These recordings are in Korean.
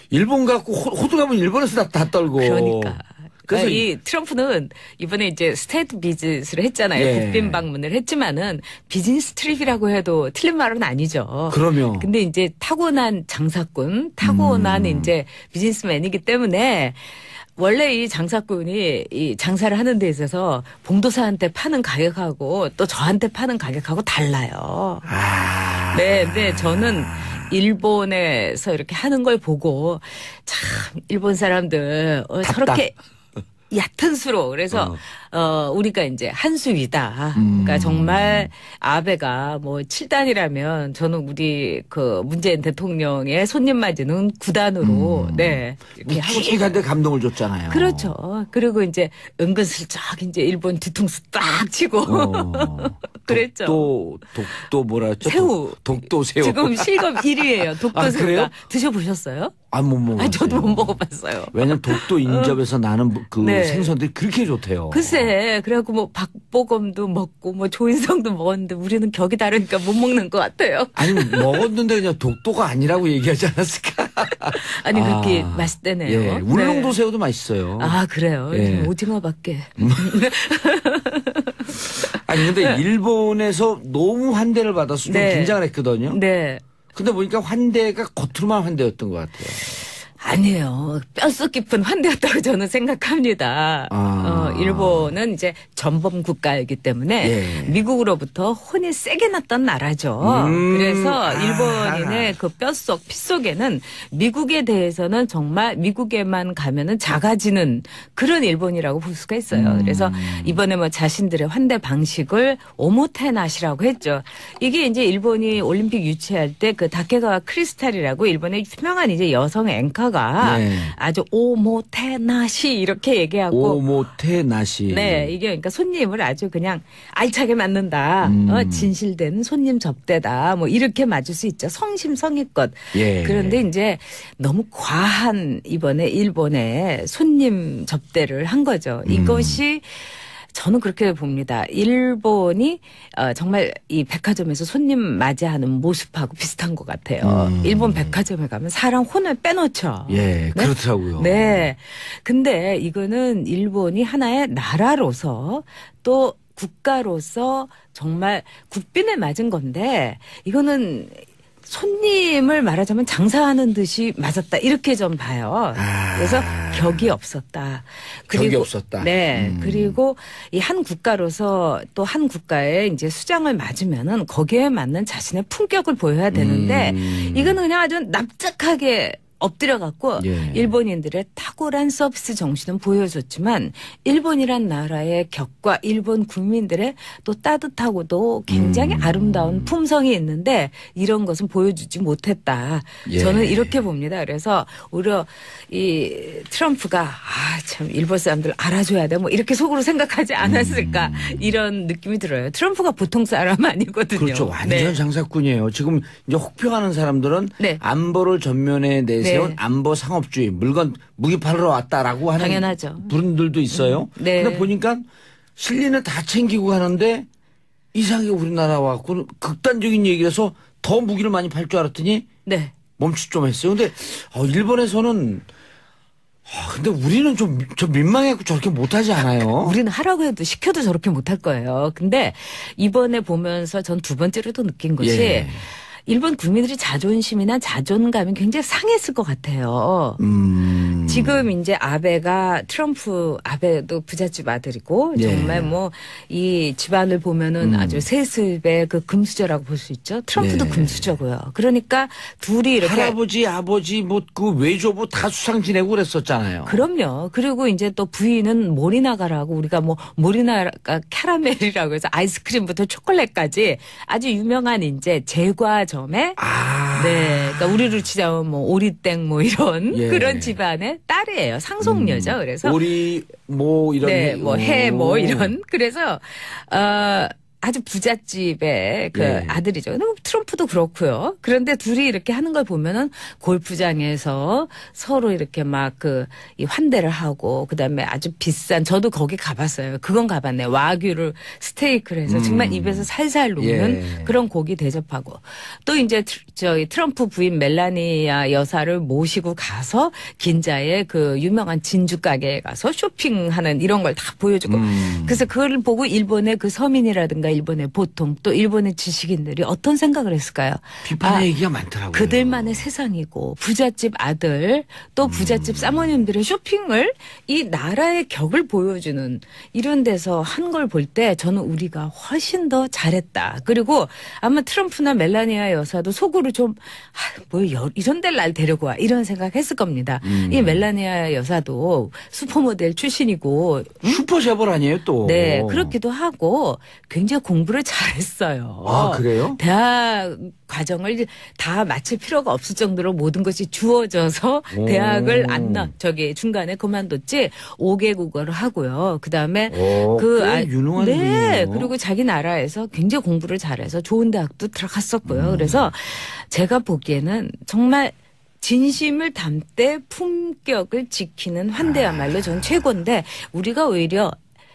일본 갖고 호들갑은 일본에서 다 떨고. 그러니까. 그래서 이 트럼프는 이번에 이제 스테이트 비즈니스를 했잖아요. 예. 국빈 방문을 했지만은 비즈니스 트립이라고 해도 틀린 말은 아니죠. 그러면. 근데 이제 타고난 장사꾼, 타고난 이제 비즈니스맨이기 때문에 원래 이 장사꾼이 이 장사를 하는 데 있어서 봉도사한테 파는 가격하고 또 저한테 파는 가격하고 달라요. 아. 네, 근데 저는 일본에서 이렇게 하는 걸 보고 참 일본 사람들 저렇게 얕은 수로 그래서 우리가 이제 한 수 위다. 그러니까 정말 아베가 뭐 7단이라면 저는 우리 그 문재인 대통령의 손님 맞이는 9단으로 네 이렇게 하고 묵직한데 감동을 줬잖아요. 그렇죠. 그리고 이제 은근슬쩍 이제 일본 뒤통수 딱 치고 그랬죠. 독도 뭐라 했죠? 새우. 독도 새우. 지금 실검 1위예요. 독도 아, 새우가. 그래요? 드셔보셨어요? 못 먹었어요. 저도 못 먹어봤어요. 왜냐면 독도 인접에서 나는 그 네. 생선들이 그렇게 좋대요. 글쎄, 그래갖고 뭐 박보검도 먹고 뭐 조인성도 먹었는데 우리는 격이 다르니까 못 먹는 것 같아요. 아니 먹었는데 그냥 독도가 아니라고 얘기하지 않았을까? 아니 그렇게 맛있대네요. 예, 울릉도 네. 새우도 맛있어요. 아 그래요? 예. 오징어밖에. 아니 근데 일본에서 너무 환대를 받아서 좀 네. 긴장을 했거든요. 네. 근데 보니까 환대가 겉으로만 환대였던 것 같아요. 아니에요. 뼛속 깊은 환대였다고 저는 생각합니다. 일본은 이제 전범 국가이기 때문에 예. 미국으로부터 혼이 세게 났던 나라죠. 그래서 일본인의 그 뼛속, 핏속에는 미국에 대해서는 정말 미국에만 가면은 작아지는 그런 일본이라고 볼 수가 있어요. 그래서 이번에 뭐 자신들의 환대 방식을 오모테나시라고 했죠. 이게 이제 일본이 올림픽 유치할 때 그 다케가와 크리스탈이라고 일본의 유명한 이제 여성 앵커 네. 아주 오모테나시 이렇게 얘기하고 오모테나시. 네, 이게 그러니까 손님을 아주 그냥 알차게 맞는다. 진실된 손님 접대다. 뭐 이렇게 맞을 수 있죠. 성심성의껏. 예. 그런데 이제 너무 과한 이번에 일본의 손님 접대를 한 거죠. 이것이 저는 그렇게 봅니다. 일본이 정말 이 백화점에서 손님 맞이하는 모습하고 비슷한 것 같아요. 일본 백화점에 가면 사람 혼을 빼놓죠. 예, 네? 그렇더라고요. 네. 근데 이거는 일본이 하나의 나라로서 또 국가로서 정말 국빈에 맞은 건데 이거는 손님을 말하자면 장사하는 듯이 맞았다 이렇게 좀 봐요. 그래서 격이 없었다. 격이 없었다. 네. 그리고 이 한 국가로서 또 한 국가에 이제 수장을 맞으면은 거기에 맞는 자신의 품격을 보여야 되는데 이거는 그냥 아주 납작하게 엎드려갖고 예. 일본인들의 탁월한 서비스 정신은 보여줬지만 일본이란 나라의 격과 일본 국민들의 또 따뜻하고도 굉장히 아름다운 품성이 있는데 이런 것은 보여주지 못했다. 예. 저는 이렇게 봅니다. 그래서 오히려 이 트럼프가 참 일본 사람들 알아줘야 돼. 뭐 이렇게 속으로 생각하지 않았을까 이런 느낌이 들어요. 트럼프가 보통 사람 아니거든요. 그렇죠. 완전 네. 장사꾼이에요. 지금 이제 혹평하는 사람들은 네. 안보를 전면에 내세운 네. 안보 상업주의, 물건 무기 팔러 왔다라고 하는 당연하죠. 분들도 있어요. 네. 근데 보니까 실리는 다 챙기고 가는데 이상하게 우리나라 와갖고 극단적인 얘기를 해서 더 무기를 많이 팔 줄 알았더니 네. 멈칫 좀 했어요. 근데 일본에서는 근데 우리는 좀 민망해갖고 저렇게 못하지 않아요? 우리는 하라고 해도 시켜도 저렇게 못할 거예요. 근데 이번에 보면서 전 두 번째로도 느낀 것이 예. 일본 국민들이 자존심이나 자존감이 굉장히 상했을 것 같아요. 지금 이제 아베도 부잣집 아들이고 예. 정말 뭐 이 집안을 보면은 아주 세습의 그 금수저라고 볼 수 있죠. 트럼프도 예. 금수저고요. 그러니까 둘이 이렇게 할아버지, 아버지, 그 외조부 다 수상 지내고 그랬었잖아요. 그럼요. 그리고 이제 또 부인은 모리나가라고 우리가 뭐 모리나가 캐러멜이라고 해서 아이스크림부터 초콜릿까지 아주 유명한 이제 제과점에 네. 그러니까 우리로 치자면 뭐 오리땡 뭐 이런 예. 그런 집안의 딸이에요. 상속녀죠. 그래서 오리 뭐 이런 네, 뭐 해 뭐 이런. 그래서 아주 부잣집의 그 예. 아들이죠. 근데 트럼프도 그렇고요. 그런데 둘이 이렇게 하는 걸 보면은 골프장에서 서로 이렇게 막 이 환대를 하고 그다음에 아주 비싼 저도 거기 가봤어요. 그건 가봤네. 와규를 스테이크를 해서 정말 입에서 살살 녹는 예. 그런 고기 대접하고 또 이제 저희 트럼프 부인 멜라니아 여사를 모시고 가서 긴자의 그 유명한 진주 가게에 가서 쇼핑하는 이런 걸 다 보여주고 그래서 그걸 보고 일본의 그 서민이라든가 일본의 보통 또 일본의 지식인들이 어떤 생각을 했을까요? 비판의 얘기가 많더라고요. 그들만의 세상이고 부잣집 아들 또 부잣집 사모님들의 쇼핑을 이 나라의 격을 보여주는 이런 데서 한 걸 볼 때 저는 우리가 훨씬 더 잘했다. 그리고 아마 트럼프나 멜라니아 여사도 속으로 좀 이런 데를 날 데리고 와 이런 생각했을 겁니다. 이 멜라니아 여사도 슈퍼모델 출신이고 슈퍼재벌 아니에요 또. 네, 그렇기도 하고 굉장히 공부를 잘했어요. 아, 그래요? 대학 과정을 다 마칠 필요가 없을 정도로 모든 것이 주어져서 오. 대학을 중간에 그만뒀지 5개 국어를 하고요. 그다음에 오, 꽤 유능한 네, 분이에요. 그리고 자기 나라에서 굉장히 공부를 잘해서 좋은 대학도 들어갔었고요. 그래서 제가 보기에는 정말 진심을 담되 품격을 지키는 환대야말로 전 최고인데 우리가 오히려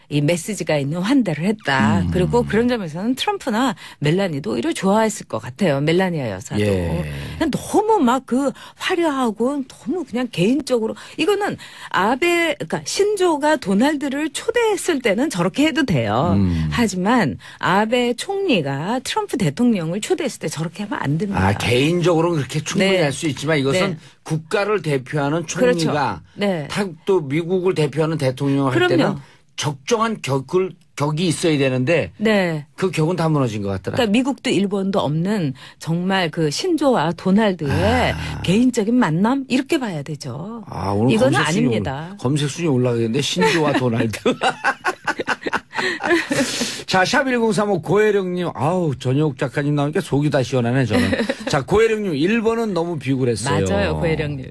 이 메시지가 있는 환대를 했다. 그리고 그런 점에서는 트럼프나 멜라니도 오히려 좋아했을 것 같아요. 멜라니아 여사도. 예. 그냥 너무 막 그 화려하고 너무 그냥 개인적으로 이거는 그러니까 신조가 도널드를 초대했을 때는 저렇게 해도 돼요. 하지만 아베 총리가 트럼프 대통령을 초대했을 때 저렇게 하면 안 됩니다. 아, 개인적으로는 그렇게 충분히 네. 할 수 있지만 이것은 네. 국가를 대표하는 총리가 그렇죠. 네. 또 미국을 대표하는 대통령을 할 때는 그럼요. 적정한 격이 있어야 되는데 네. 그 격은 다 무너진 것 같더라. 그러니까 미국도 일본도 없는 정말 그 신조와 도널드의 개인적인 만남 이렇게 봐야 되죠. 아, 오늘 이거는 검색 순위 아닙니다. 검색 순위 올라가겠는데 신조와 도날드. 자, 샵1035 고혜령님, 아우, 전효옥 작가님 나오니까 속이 다 시원하네, 저는. 자, 고혜령님, 1번은 너무 비굴했어요. 맞아요, 고혜령님.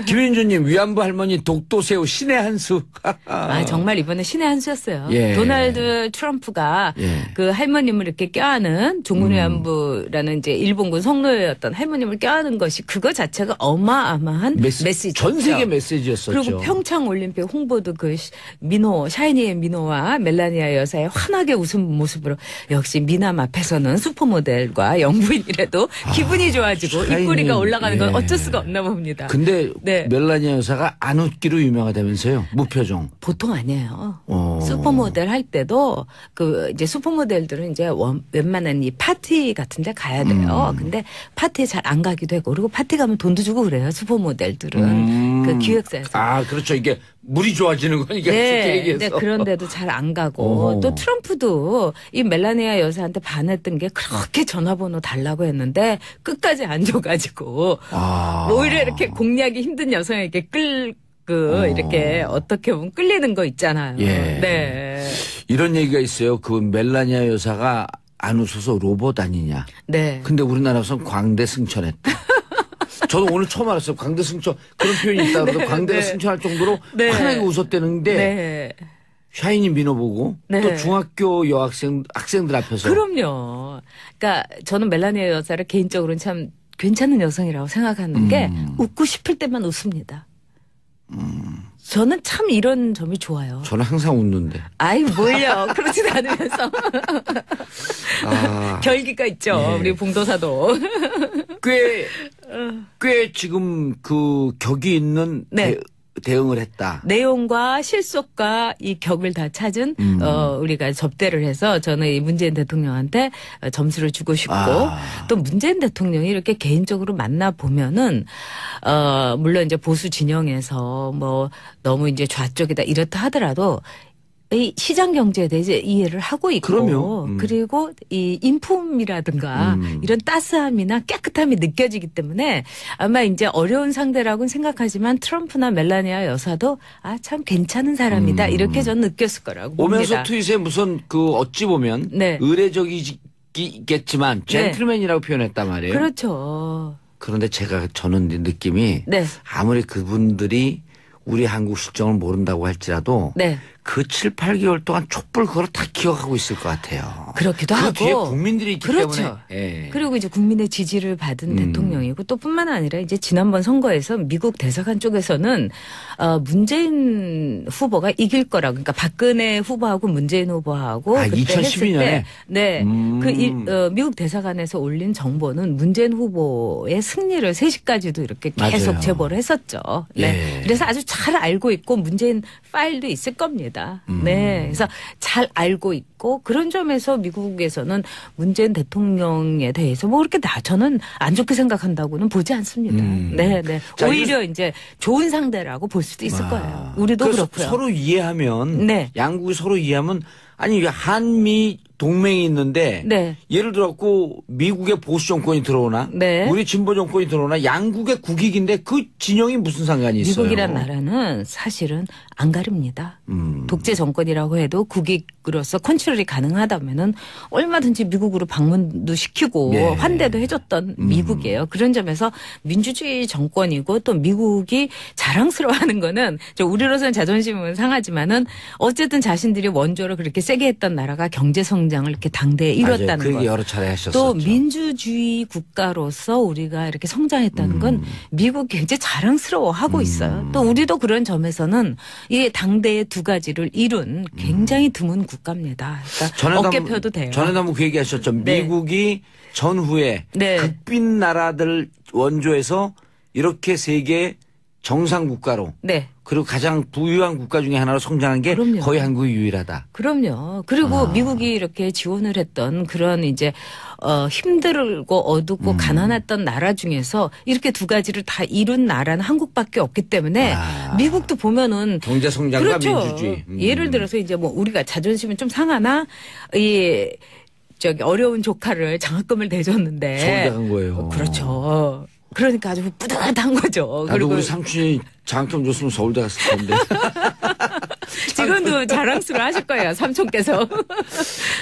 김윤주님, 위안부 할머니 독도새우 신의 한 수. 아, 정말 이번에 신의 한 수였어요. 예. 도널드 트럼프가 예. 그 할머님을 이렇게 껴안은 종군위안부라는 이제 일본군 성노예였던 할머님을 껴안은 것이 그거 자체가 어마어마한 메시지. 전 세계 메시지였었죠. 그리고 평창 올림픽 홍보도 그 샤이니의 민호와 멜라니아 여사의 환하게 웃은 모습으로 역시 미남 앞에서는 슈퍼모델과 영부인이라도 기분이 좋아지고 샤이니, 입꼬리가 올라가는 건 예. 어쩔 수가 없나 봅니다. 근데 네. 멜라니아 여사가 안 웃기로 유명하다면서요? 무표정. 보통 아니에요. 어. 슈퍼모델 할 때도 그 이제 슈퍼모델들은 이제 웬만한 이 파티 같은 데 가야 돼요. 근데 파티에 잘 안 가기도 하고 그리고 파티 가면 돈도 주고 그래요. 슈퍼모델들은. 그 기획사에서. 아, 그렇죠. 이게 물이 좋아지는 거니까. 네, 얘기해서. 근데 그런데도 잘 안 가고 어. 또 트럼프도 이 멜라니아 여사한테 반했던 게 그렇게 전화번호 달라고 했는데 끝까지 안 줘가지고 아. 오히려 이렇게 공략이 힘든 여성에게 이렇게 어떻게 보면 끌리는 거 있잖아요. 예. 네. 이런 얘기가 있어요. 그 멜라니아 여사가 안 웃어서 로봇 아니냐. 네. 근데 우리나라에서는 광대 승천했다. 저도 오늘 처음 알았어요. 광대 승천 그런 표현이 있다 그러고 광대가 네. 승천할 정도로 네. 환하게 웃었대는데 네. 샤이니 민호 보고 네. 또 중학교 학생들 앞에서 그럼요. 그러니까 저는 멜라니아 여사를 개인적으로는 참 괜찮은 여성이라고 생각하는 게 웃고 싶을 때만 웃습니다. 저는 참 이런 점이 좋아요. 저는 항상 웃는데. 아이 뭘요. 그렇지도 않으면서. 아, 결기가 있죠. 예. 우리 봉도사도. 꽤 지금 그 격이 있는 네. 대응을 했다. 내용과 실속과 이 격을 다 찾은 우리가 접대를 해서 저는 이 문재인 대통령한테 점수를 주고 싶고 또 문재인 대통령이 이렇게 개인적으로 만나 보면은 물론 이제 보수 진영에서 뭐 너무 이제 좌쪽이다 이렇다 하더라도 이 시장 경제에 대해서 이해를 하고 있고 그럼요. 그리고 이 인품이라든가 이런 따스함이나 깨끗함이 느껴지기 때문에 아마 이제 어려운 상대라고는 생각하지만 트럼프나 멜라니아 여사도 참 괜찮은 사람이다 이렇게 저는 느꼈을 거라고 오면서 봅니다. 트윗에 무슨 그 어찌 보면 네. 의례적이겠지만 젠틀맨이라고 표현했단 말이에요. 그렇죠. 그런데 저는 느낌이 네. 아무리 그분들이 우리 한국 실정을 모른다고 할지라도 네. 그 7, 8개월 동안 촛불 그걸 다 기억하고 있을 것 같아요. 그렇기도 그 하고. 뒤에 국민들이 있기 그렇죠. 때문에. 예. 그리고 이제 국민의 지지를 받은 대통령이고 또 뿐만 아니라 이제 지난번 선거에서 미국 대사관 쪽에서는 문재인 후보가 이길 거라고, 그러니까 박근혜 후보하고 문재인 후보하고 그때 2012년에? 했을 때 네. 미국 대사관에서 올린 정보는 문재인 후보의 승리를 3시까지도 이렇게 계속 맞아요. 제보를 했었죠. 네. 예. 그래서 아주 잘 알고 있고 문재인 파일도 있을 겁니다. 네. 그래서 잘 알고 있고 그런 점에서 미국에서는 문재인 대통령에 대해서 뭐 그렇게 저는 안 좋게 생각한다고는 보지 않습니다. 네, 네. 자, 오히려 이제 좋은 상대라고 볼 수도 있을 거예요. 우리도 그래서 그렇고요. 서로 이해하면 네. 양국이 서로 이해하면 아니 한미 동맹이 있는데 네. 예를 들었고 미국의 보수 정권이 들어오나 네. 우리 진보 정권이 들어오나 양국의 국익인데 그 진영이 무슨 상관이 있어요? 미국이란 나라는 사실은 안 가립니다. 독재 정권이라고 해도 국익으로서 컨트롤이 가능하다면은 얼마든지 미국으로 방문도 시키고 예. 환대도 해줬던 미국이에요. 그런 점에서 민주주의 정권이고 또 미국이 자랑스러워하는 거는 우리로서는 자존심은 상하지만은 어쨌든 자신들이 원조로 그렇게 세게 했던 나라가 경제 성장을 이렇게 당대에 이뤘다는 맞아요. 그 것. 얘기 여러 차례 하셨었죠. 또 민주주의 국가로서 우리가 이렇게 성장했다는 건 미국이 굉장히 자랑스러워하고 있어요. 또 우리도 그런 점에서는 이 당대의 두 가지를 이룬 굉장히 드문 국가입니다. 그러니까 어깨 펴도 돼요. 전에도 한번 그 얘기 하셨죠. 네. 미국이 전후에 네. 극빈 나라들 원조에서 이렇게 세계 정상 국가로 네. 그리고 가장 부유한 국가 중에 하나로 성장한 게 그럼요. 거의 한국이 유일하다. 그럼요. 그리고 미국이 이렇게 지원을 했던 그런 이제 힘들고 어둡고 가난했던 나라 중에서 이렇게 두 가지를 다 이룬 나라는 한국밖에 없기 때문에 미국도 보면은 경제 성장과 그렇죠. 민주주의. 예를 들어서 이제 뭐 우리가 자존심은 좀 상하나 이 저기 어려운 조카를 장학금을 대줬는데 서울대 간 거예요. 그렇죠. 그러니까 아주 뿌듯한 거죠. 나도 우리 삼촌이 장학금 줬으면 서울대 갔을 텐데. 지금도 자랑스러워 하실 거예요. 삼촌께서.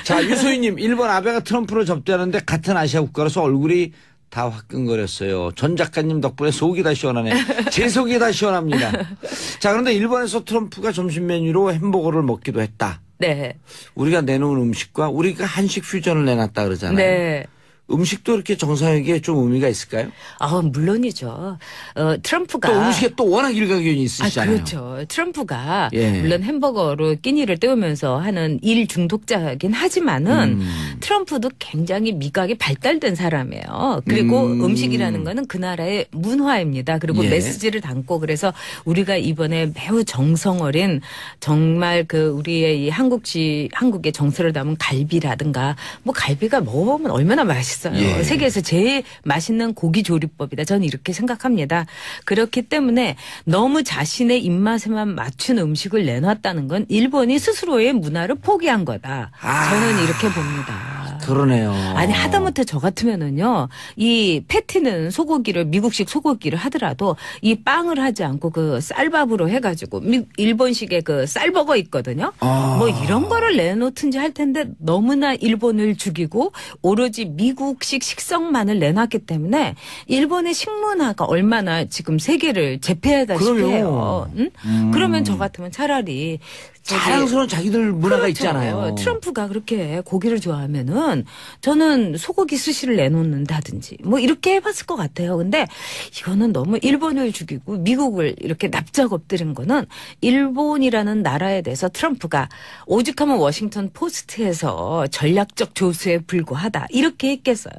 자, 유소희님, 일본 아베가 트럼프를 접대하는데 같은 아시아 국가로서 얼굴이 다 화끈거렸어요. 전 작가님 덕분에 속이 다 시원하네. 제 속이 다 시원합니다. 자, 그런데 일본에서 트럼프가 점심 메뉴로 햄버거를 먹기도 했다. 네. 우리가 내놓은 음식과 우리가 한식 퓨전을 내놨다 그러잖아요. 네. 음식도 이렇게 정상에게 좀 의미가 있을까요? 물론이죠. 트럼프가. 또 음식에 또 워낙 일가견이 있으시잖아요. 그렇죠. 트럼프가 예. 물론 햄버거로 끼니를 때우면서 하는 일 중독자긴 하지만은 트럼프도 굉장히 미각이 발달된 사람이에요. 그리고 음식이라는 거는 그 나라의 문화입니다. 그리고 예. 메시지를 담고 그래서 우리가 이번에 매우 정성 어린 정말 그 우리의 이 한국의 정서를 담은 갈비라든가 뭐 갈비가 먹으면 얼마나 맛있어요. 예. 세계에서 제일 맛있는 고기 조리법이다. 저는 이렇게 생각합니다. 그렇기 때문에 너무 자신의 입맛에만 맞춘 음식을 내놨다는 건 일본이 스스로의 문화를 포기한 거다. 저는 이렇게 봅니다. 그러네요. 아니 하다못해 저 같으면은요 이 패티는 소고기를 미국식 소고기를 하더라도 이 빵을 하지 않고 그 쌀밥으로 해가지고 일본식의 그 쌀버거 있거든요. 뭐 이런 거를 내놓든지 할 텐데 너무나 일본을 죽이고 오로지 미국식 식성만을 내놨기 때문에 일본의 식문화가 얼마나 지금 세계를 제패하다시피 그럼요. 해요. 응? 그러면 저 같으면 차라리 자랑스러운 자기들 문화가 그렇죠. 있잖아요. 트럼프가 그렇게 고기를 좋아하면은 저는 소고기 스시를 내놓는다든지 뭐 이렇게 해봤을 것 같아요. 근데 이거는 너무 일본을 죽이고 미국을 이렇게 납작 엎드린 거는 일본이라는 나라에 대해서 트럼프가 오죽하면 워싱턴 포스트에서 전략적 조수에 불과하다 이렇게 했겠어요.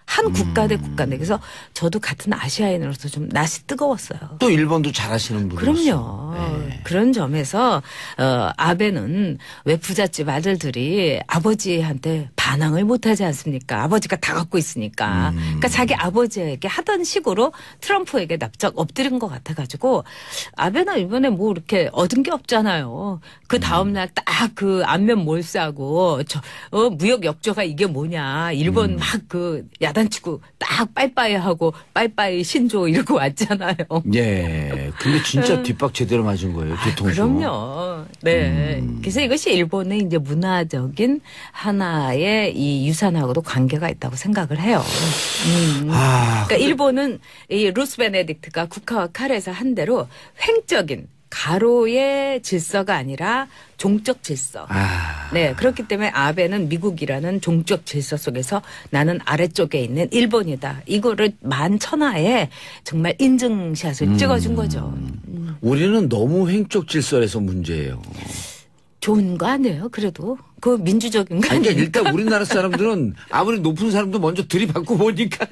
한 국가 대 국가인데 그래서 저도 같은 아시아인으로서 좀 낯이 뜨거웠어요. 또 일본도 잘하시는 분이었어요. 그럼요. 그런 점에서 아베는 왜 부잣집 아들들이 아버지한테 반항을 못하지 않습니까? 아버지가 다 갖고 있으니까. 그러니까 자기 아버지에게 하던 식으로 트럼프에게 납작 엎드린 것 같아가지고 아베는 이번에 뭐 이렇게 얻은 게 없잖아요. 그 다음날 딱 그 안면 몰싸고 무역 역조가 이게 뭐냐. 일본 막 그 야단치고 딱 빠이빠이하고 빠이빠이 신조 이러고 왔잖아요. 예. 근데 진짜 뒷박 제대로 맞은 거예요. 뒤통수. 그럼요. 네. 그래서 이것이 일본의 이제 문화적인 하나의 이 유산하고도 관계가 있다고 생각을 해요. 그러니까 일본은 이 루스 베네딕트가 국화와 칼에서 한 대로 횡적인 가로의 질서가 아니라 종적 질서. 네, 그렇기 때문에 아베는 미국이라는 종적 질서 속에서 나는 아래쪽에 있는 일본이다. 이거를 만천하에 정말 인증샷을 찍어준 거죠. 우리는 너무 횡적 질서에서 문제예요. 좋은 거 아니에요? 그래도 그 민주적인 거 아니, 아니에요? 그러니까 일단 우리나라 사람들은 아무리 높은 사람도 먼저 들이받고 보니까.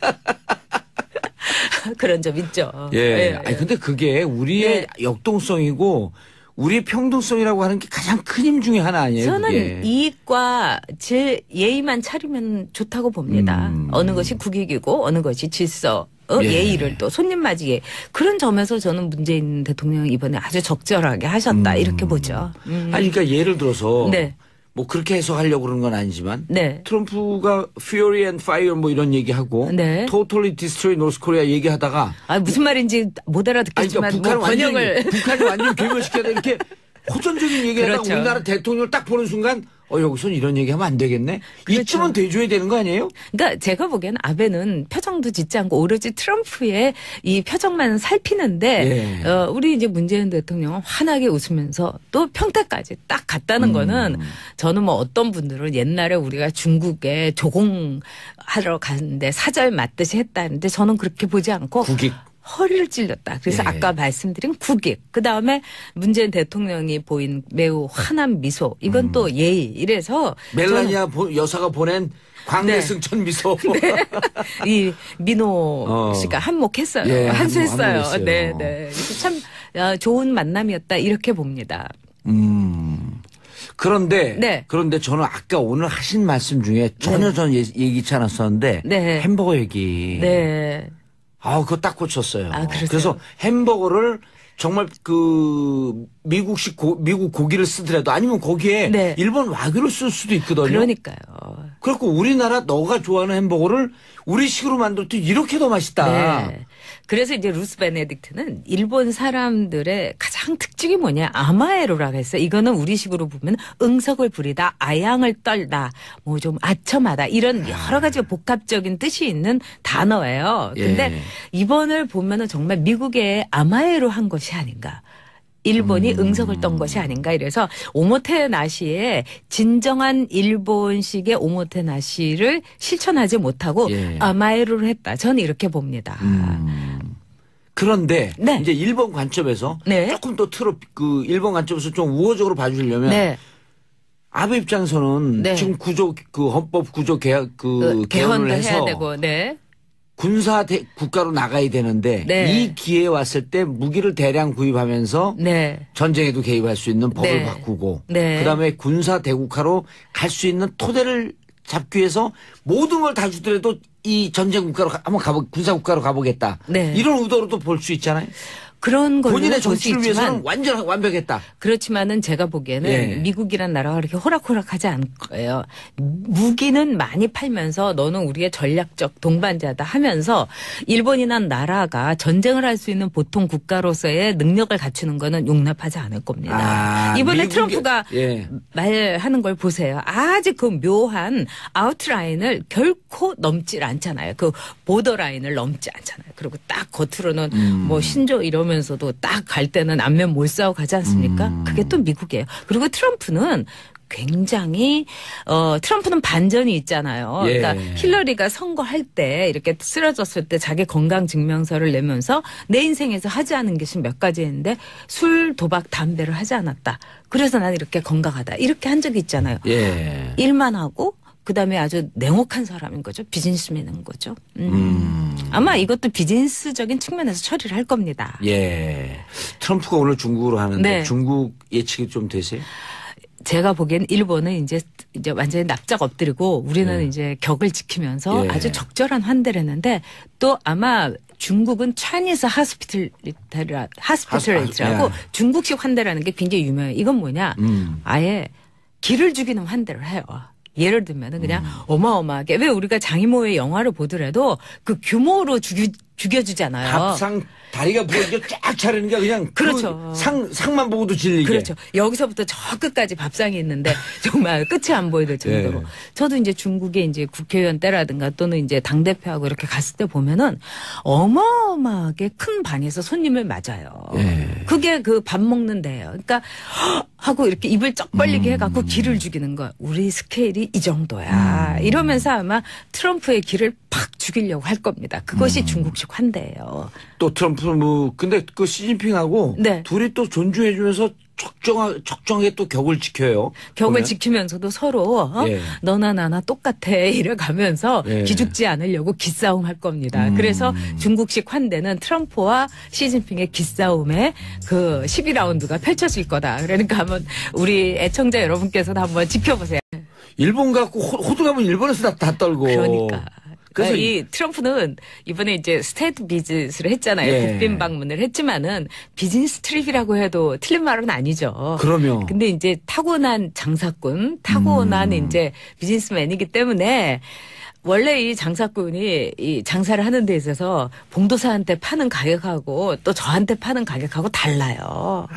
그런 점 있죠. 예. 예. 아니 근데 그게 우리의 네. 역동성이고 우리의 평등성이라고 하는 게 가장 큰 힘 중에 하나 아니에요? 저는 그게. 이익과 예의만 차리면 좋다고 봅니다. 어느 것이 국익이고 어느 것이 질서. 예. 예의를 또 손님 맞이에 그런 점에서 저는 문재인 대통령이 이번에 아주 적절하게 하셨다 이렇게 보죠. 아니 그러니까 예를 들어서 네. 뭐 그렇게 해석하려고 그러는 건 아니지만 네. 트럼프가 Fury and Fire 뭐 이런 얘기하고 네. Totally Destroy North Korea 얘기하다가 아, 무슨 말인지 못 아니 알아듣겠지만 그러니까 뭐 번역을 북한이 완전 괴멸시켜야 이렇게 호전적인 얘기하다가 그렇죠. 우리나라 대통령을 딱 보는 순간 여기선 이런 얘기하면 안 되겠네. 그렇죠. 이쯤은 대줘야 되는 거 아니에요? 그러니까 제가 보기에는 아베는 표정도 짓지 않고 오로지 트럼프의 이 표정만 살피는데 예. 우리 이제 문재인 대통령은 환하게 웃으면서 또 평택까지 딱 갔다는 거는 저는 뭐 어떤 분들은 옛날에 우리가 중국에 조공하러 갔는데 사절 맞듯이 했다는데 저는 그렇게 보지 않고 국익. 허리를 찔렸다. 그래서 예. 아까 말씀드린 국익. 그다음에 문재인 대통령이 보인 매우 환한 미소. 이건 또 예의. 이래서 멜라니아 여사가 보낸 광대승천 미소. 이 민호 씨가 한몫했어요. 예, 한수했어요. 한몫했어요. 네, 네. 참 좋은 만남이었다 이렇게 봅니다. 그런데 네. 그런데 저는 아까 오늘 하신 말씀 중에 전혀 전 얘기치 않았었는데 네. 햄버거 얘기. 네. 그거 딱 꽂혔어요. 아, 그러세요? 그래서 햄버거를 정말 미국식 미국 고기를 쓰더라도 아니면 거기에 네. 일본 와규를 쓸 수도 있거든요. 그러니까요. 그래갖고 우리나라 너가 좋아하는 햄버거를 우리식으로 만들 때 이렇게 더 맛있다. 네. 그래서 이제 루스 베네딕트는 일본 사람들의 가장 특징이 뭐냐 아마에로라고 했어요. 이거는 우리식으로 보면 응석을 부리다, 아양을 떨다, 뭐 좀 아첨하다 이런 여러 가지 복합적인 뜻이 있는 단어예요. 근데 예. 이번을 보면은 정말 미국의 아마에로 한 것이 아닌가. 일본이 응석을 떤 것이 아닌가 이래서 오모테나시의 진정한 일본식의 오모테나시를 실천하지 못하고 예. 아마에로를 했다. 저는 이렇게 봅니다. 그런데 네. 이제 일본 관점에서 네. 조금 더 일본 관점에서 좀 우호적으로 봐주려면 네. 아베 입장에서는 네. 지금 헌법 구조 개헌을 개헌도 해서 해야 되고, 네. 군사 국가로 나가야 되는데 네. 이 기회에 왔을 때 무기를 대량 구입하면서 네. 전쟁에도 개입할 수 있는 법을 네. 바꾸고 네. 그다음에 군사 대국화로 갈 수 있는 토대를 잡기 위해서 모든 걸 다 주더라도 이 전쟁 국가로 한번 군사 국가로 가보겠다. 네. 이런 의도로도 볼 수 있잖아요. 그런 걸로 본인의 볼 수 정치를 위해서는 있지만 완전 완벽했다. 그렇지만은 제가 보기에는 예. 미국이란 나라가 그렇게 호락호락하지 않을 거예요. 무기는 많이 팔면서 너는 우리의 전략적 동반자다 하면서 일본이란 나라가 전쟁을 할 수 있는 보통 국가로서의 능력을 갖추는 거는 용납하지 않을 겁니다. 이번에 트럼프가 예. 말하는 걸 보세요. 아주 그 묘한 아웃라인을 결코 넘질 않잖아요. 그 보더라인을 넘지 않잖아요. 그리고 딱 겉으로는 뭐 신조 이러면서도 딱 갈 때는 안면 몰싸고 가지 않습니까? 그게 또 미국이에요. 그리고 트럼프는 굉장히 트럼프는 반전이 있잖아요. 예. 그러니까 힐러리가 선거할 때 이렇게 쓰러졌을 때 자기 건강 증명서를 내면서 내 인생에서 하지 않은 것이 몇 가지 있는데 술, 도박, 담배를 하지 않았다. 그래서 난 이렇게 건강하다. 이렇게 한 적이 있잖아요. 예. 일만 하고 그다음에 아주 냉혹한 사람인 거죠. 비즈니스맨인 거죠. 아마 이것도 비즈니스적인 측면에서 처리를 할 겁니다. 예. 트럼프가 오늘 중국으로 하는데 네. 중국 예측이 좀 되세요? 제가 보기엔 일본은 이제 완전히 납작 엎드리고 우리는 예. 이제 격을 지키면서 예. 아주 적절한 환대를 했는데 또 아마 중국은 차이니스 하스피털리티라고 예. 중국식 환대라는 게 굉장히 유명해요. 이건 뭐냐? 아예 기를 죽이는 환대를 해요. 예를 들면은 그냥 어마어마하게 왜 우리가 장이모의 영화를 보더라도 그 규모로 죽여주잖아요. 밥상 다리가 부러져 쫙 차리는 게 그냥 그렇죠. 상만 보고도 질리게. 그렇죠. 여기서부터 저 끝까지 밥상이 있는데 정말 끝이 안 보이는 정도로. 예. 저도 이제 중국에 이제 국회의원 때라든가 또는 이제 당대표하고 이렇게 갔을 때 보면은 어마어마하게 큰 방에서 손님을 맞아요. 예. 그게 그 밥 먹는 데예요. 그러니까 하고 이렇게 입을 쩍 벌리게 해갖고 기를 죽이는 거야. 우리 스케일이 이 정도야. 이러면서 아마 트럼프의 기를 팍 죽이려고 할 겁니다. 그것이 중국식 환대예요. 또 트럼프 근데 그 시진핑하고 네. 둘이 또 존중해주면서 적정하게 또 격을 지켜요. 격을 보면. 지키면서도 서로 예. 너나 나나 똑같아 이래가면서 예. 기죽지 않으려고 기싸움 할 겁니다. 그래서 중국식 환대는 트럼프와 시진핑의 기싸움에 그 12라운드가 펼쳐질 거다. 그러니까 한번 우리 애청자 여러분께서도 한번 지켜보세요. 일본 갖고 호들갑은 일본에서 다 떨고. 그러니까. 그래서 이 트럼프는 이번에 이제 스테이트 비즈니스를 했잖아요. 예. 국빈 방문을 했지만은 비즈니스 트립이라고 해도 틀린 말은 아니죠. 그러면 근데 이제 타고난 장사꾼, 타고난 이제 비즈니스맨이기 때문에 원래 이 장사꾼이 이 장사를 하는 데 있어서 봉도사한테 파는 가격하고 또 저한테 파는 가격하고 달라요.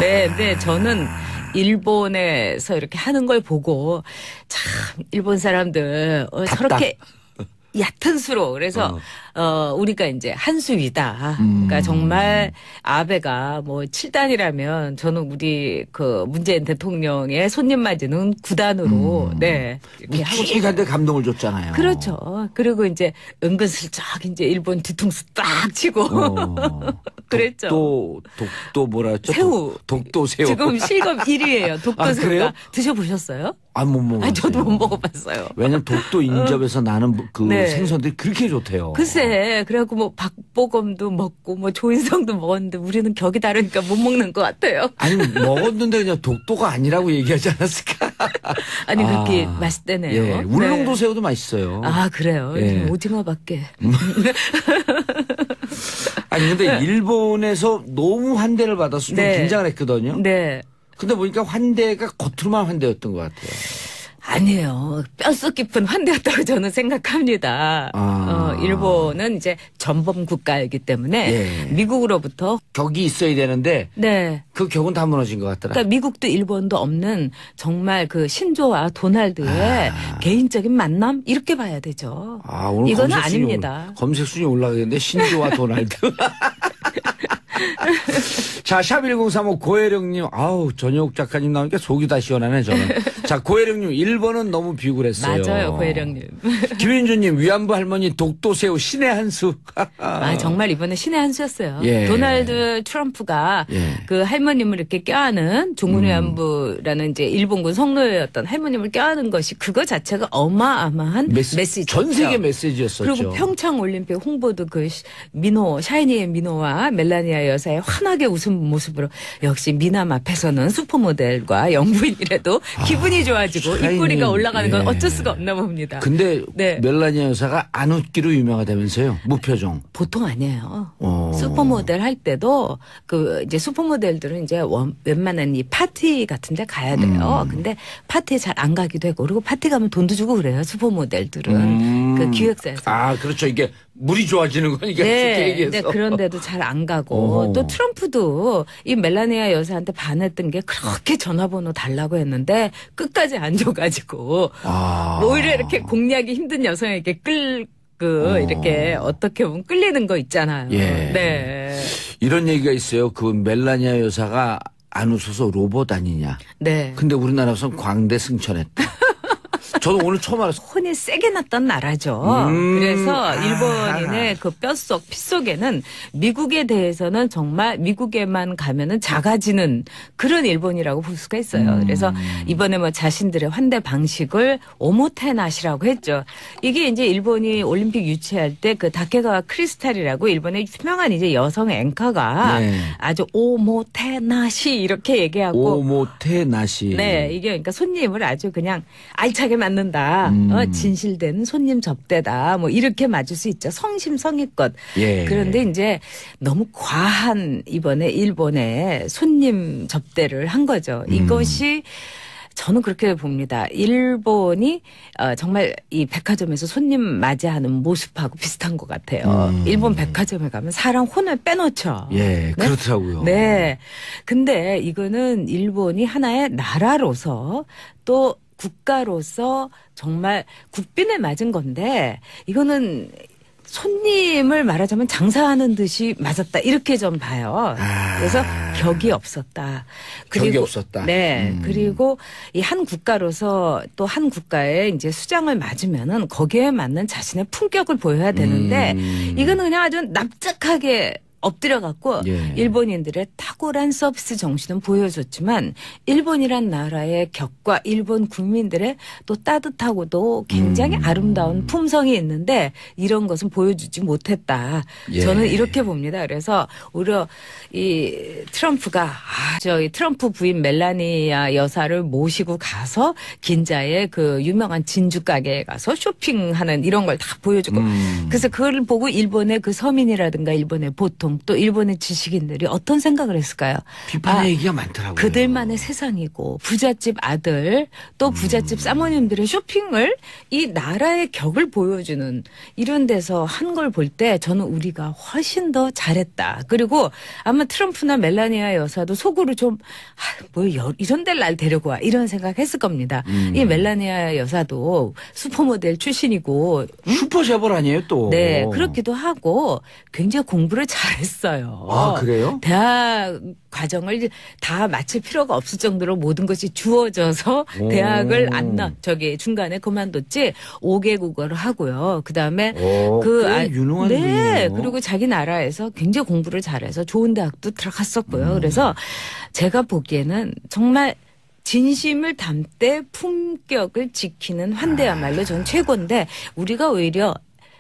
네, 근데 저는 일본에서 이렇게 하는 걸 보고 참 일본 사람들 저렇게 얕은 수로 그래서 우리가 이제 한 수 위다. 그러니까 정말 아베가 뭐 7단이라면 저는 우리 그 문재인 대통령의 손님 맞이는 9단으로 네 이렇게 하고 싶어요. 묵직한데 감동을 줬잖아요. 그렇죠. 그리고 이제 은근슬쩍 이제 일본 뒤통수 딱 치고 그랬죠. 독도 뭐라 했죠? 새우. 독도 새우. 지금 실검 1위예요. 독도 아, 새우가. 그래요? 드셔보셨어요? 못 먹었어요. 아, 저도 못 먹어봤어요. 왜냐면 독도 인접에서 나는 그 네. 생선들이 그렇게 좋대요. 글쎄, 그래갖고 뭐 박보검도 먹고 뭐 조인성도 먹었는데 우리는 격이 다르니까 못 먹는 것 같아요. 아니 먹었는데 그냥 독도가 아니라고 얘기하지 않았을까? 아니 그렇게 맛있대네요. 예, 울릉도 네. 새우도 맛있어요. 아 그래요. 예. 오징어밖에. 아니 근데 일본에서 너무 환대를 받아서 좀 네. 긴장을 했거든요. 네. 근데 보니까 환대가 겉으로만 환대였던 것 같아요. 아니에요. 뼛속 깊은 환대였다고 저는 생각합니다. 일본은 이제 전범 국가이기 때문에 예. 미국으로부터 격이 있어야 되는데 네. 그 격은 다 무너진 것 같더라. 그러니까 미국도 일본도 없는 정말 그 신조와 도날드의 개인적인 만남 이렇게 봐야 되죠. 오늘 이거는 검색 순위 아닙니다. 검색 순위 올라가겠는데 신조와 도날드. 자, 샵1035 고혜령님, 전혁 작가님 나오니까 속이 다 시원하네, 저는. 자, 고혜령님, 1번은 너무 비굴했어요. 맞아요, 고혜령님. 김윤주님, 위안부 할머니 독도새우 신의 한 수. 정말 이번에 신의 한 수였어요. 예. 도널드 트럼프가 예. 그 할머님을 이렇게 껴안은 종군위안부라는 이제 일본군 성노예였던 할머님을 껴안은 것이 그거 자체가 어마어마한 메시지. 전 세계 메시지였었죠. 그리고 평창 올림픽 홍보도 그 샤이니의 민호와 멜라니아 여사의 환하게 웃은 모습으로 역시 미남 앞에서는 슈퍼모델과 영부인이라도 기분이 좋아지고 샤이니, 입꼬리가 올라가는 건 예. 어쩔 수가 없나 봅니다. 근데 네. 멜라니아 여사가 안 웃기로 유명하다면서요? 무표정. 보통 아니에요. 슈퍼모델 할 때도 그 이제 슈퍼모델들은 이제 웬만한 이 파티 같은 데 가야 돼요. 근데 파티에 잘 안 가기도 하고 그리고 파티 가면 돈도 주고 그래요. 슈퍼모델들은. 그 기획사에서. 그렇죠. 이게 물이 좋아지는 거니까. 네, 얘기해서. 근데 그런데도 잘 안 가고 또 트럼프도 이 멜라니아 여사한테 반했던 게 그렇게 전화번호 달라고 했는데 끝까지 안 줘가지고 오히려 이렇게 공략이 힘든 여성에게 이렇게 어떻게 보면 끌리는 거 있잖아요. 예. 네. 이런 얘기가 있어요. 그 멜라니아 여사가 안 웃어서 로봇 아니냐. 네. 근데 우리나라에서는 광대 승천했다. 저도 오늘 처음 알았어요. 혼이 세게 났던 나라죠. 그래서 일본인의 그 뼛속, 피 속에는 미국에 대해서는 정말 미국에만 가면은 작아지는 그런 일본이라고 볼 수가 있어요. 그래서 이번에 뭐 자신들의 환대 방식을 오모테나시라고 했죠. 이게 이제 일본이 올림픽 유치할 때 그 다케가와 크리스탈이라고 일본의 유명한 이제 여성 앵커가 네. 아주 오모테나시 이렇게 얘기하고 오모테나시. 네, 이게 그러니까 손님을 아주 그냥 알차게 맞는다. 진실된 손님 접대다. 뭐 이렇게 맞을 수 있죠. 성심성의껏. 예. 그런데 이제 너무 과한 이번에 일본의 손님 접대를 한 거죠. 이것이 저는 그렇게 봅니다. 일본이 정말 이 백화점에서 손님 맞이하는 모습하고 비슷한 것 같아요. 일본 백화점에 가면 사람 혼을 빼놓죠. 예, 네? 그렇더라고요. 네. 근데 이거는 일본이 하나의 나라로서 또 국가로서 정말 국빈에 맞은 건데 이거는 손님을 말하자면 장사하는 듯이 맞았다 이렇게 좀 봐요. 그래서 격이 없었다. 격이 없었다. 네. 그리고 이 한 국가로서 또 한 국가에 이제 수장을 맞으면은 거기에 맞는 자신의 품격을 보여야 되는데 이거는 그냥 아주 납작하게 엎드려 갖고 예. 일본인들의 탁월한 서비스 정신은 보여줬지만 일본이란 나라의 격과 일본 국민들의 또 따뜻하고도 굉장히 아름다운 품성이 있는데 이런 것은 보여주지 못했다. 예. 저는 이렇게 봅니다. 그래서 오히려 이 트럼프가 저희 트럼프 부인 멜라니아 여사를 모시고 가서 긴자의 그 유명한 진주 가게에 가서 쇼핑하는 이런 걸 다 보여주고 그래서 그걸 보고 일본의 그 서민이라든가 일본의 보통 또 일본의 지식인들이 어떤 생각을 했을까요? 비판의 얘기가 많더라고요. 그들만의 세상이고 부잣집 아들 또 부잣집 사모님들의 쇼핑을 이 나라의 격을 보여주는 이런 데서 한 걸 볼 때 저는 우리가 훨씬 더 잘했다. 그리고 아마 트럼프나 멜라니아 여사도 속으로 좀 뭐 이런 데를 날 데리고 와 이런 생각했을 겁니다. 이 멜라니아 여사도 슈퍼모델 출신이고 슈퍼셰벌 아니에요 또. 네 그렇기도 하고 굉장히 공부를 잘했어요. 아 그래요? 대학 과정을 다 마칠 필요가 없을 정도로 모든 것이 주어져서 대학을 저기 중간에 그만뒀지 5개 국어를 하고요. 그다음에 꽤 유능한 네 분이에요. 그리고 자기 나라에서 굉장히 공부를 잘해서 좋은 대학도 들어갔었고요. 그래서 제가 보기에는 정말 진심을 담되 품격을 지키는 환대야말로 전 최고인데 우리가 오히려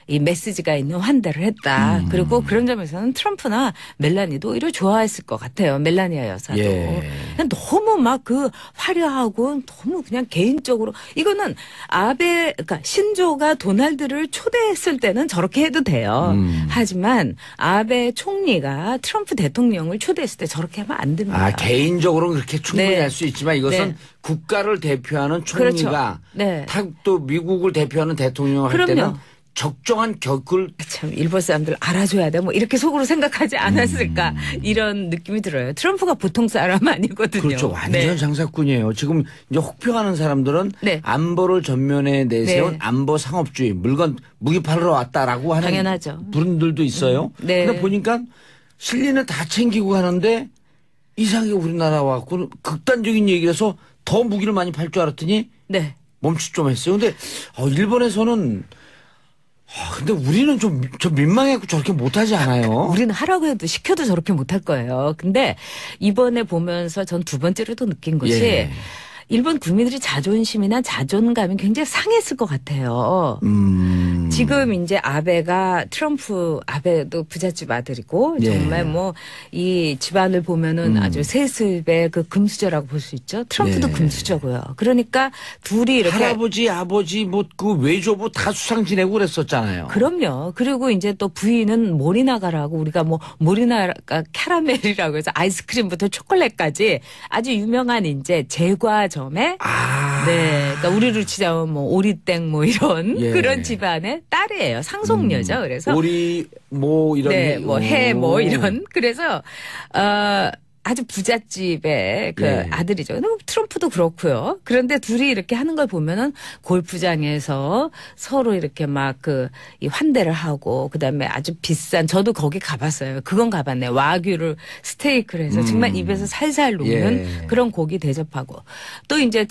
이 메시지가 있는 환대를 했다. 그리고 그런 점에서는 트럼프나 멜라니도 오히려 좋아했을 것 같아요. 멜라니아 여사도. 예. 그냥 너무 막 그 화려하고 너무 그냥 개인적으로 이거는 그러니까 신조가 도널드를 초대했을 때는 저렇게 해도 돼요. 하지만 아베 총리가 트럼프 대통령을 초대했을 때 저렇게 하면 안 됩니다. 아 개인적으로는 그렇게 충분히 네. 할 수 있지만 이것은 네. 국가를 대표하는 총리가 그렇죠. 네. 또 미국을 대표하는 대통령을 할 그럼요. 때는 적정한 격을 참 일본 사람들 알아줘야 돼. 뭐 이렇게 속으로 생각하지 않았을까 이런 느낌이 들어요. 트럼프가 보통 사람 아니거든요. 그렇죠. 완전 네. 장사꾼이에요. 지금 이제 혹평하는 사람들은 네. 안보를 전면에 내세운 네. 안보 상업주의 무기 팔러 왔다라고 하는 당연하죠. 분들도 있어요. 네. 근데 보니까 실리는 다 챙기고 가는데 이상하게 우리나라 와갖고 극단적인 얘기라서 더 무기를 많이 팔 줄 알았더니 네. 멈칫 좀 했어요. 근데 일본에서는 근데 우리는 좀 민망해갖고 저렇게 못하지 않아요? 우리는 하라고 해도 시켜도 저렇게 못할 거예요. 근데 이번에 보면서 전 두 번째로도 느낀 것이 예. 일본 국민들이 자존심이나 자존감이 굉장히 상했을 것 같아요. 지금 이제 아베도 부잣집 아들이고 예. 정말 뭐 이 집안을 보면은 아주 세습의 그 금수저라고 볼 수 있죠. 트럼프도 예. 금수저고요. 그러니까 둘이 이렇게 할아버지, 아버지, 그 외조부 다 수상 지내고 그랬었잖아요. 그럼요. 그리고 이제 또 부인은 모리나가라고 우리가 뭐 모리나가 캐러멜이라고 해서 아이스크림부터 초콜릿까지 아주 유명한 이제 제과점에 네. 그러니까 우리로 치자면 뭐 오리땡 뭐 이런 예. 그런 집안의 딸이에요. 상속녀죠. 그래서 오리 뭐 이런 네, 뭐 해 뭐 이런 그래서 아주 부잣집의 그 예. 아들이죠. 근데 트럼프도 그렇고요. 그런데 둘이 이렇게 하는 걸 보면은 골프장에서 서로 이렇게 막 이 환대를 하고 그다음에 아주 비싼 저도 거기 가봤어요. 그건 가봤네. 와규를 스테이크를 해서 정말 입에서 살살 녹는 예. 그런 고기 대접하고 또 이제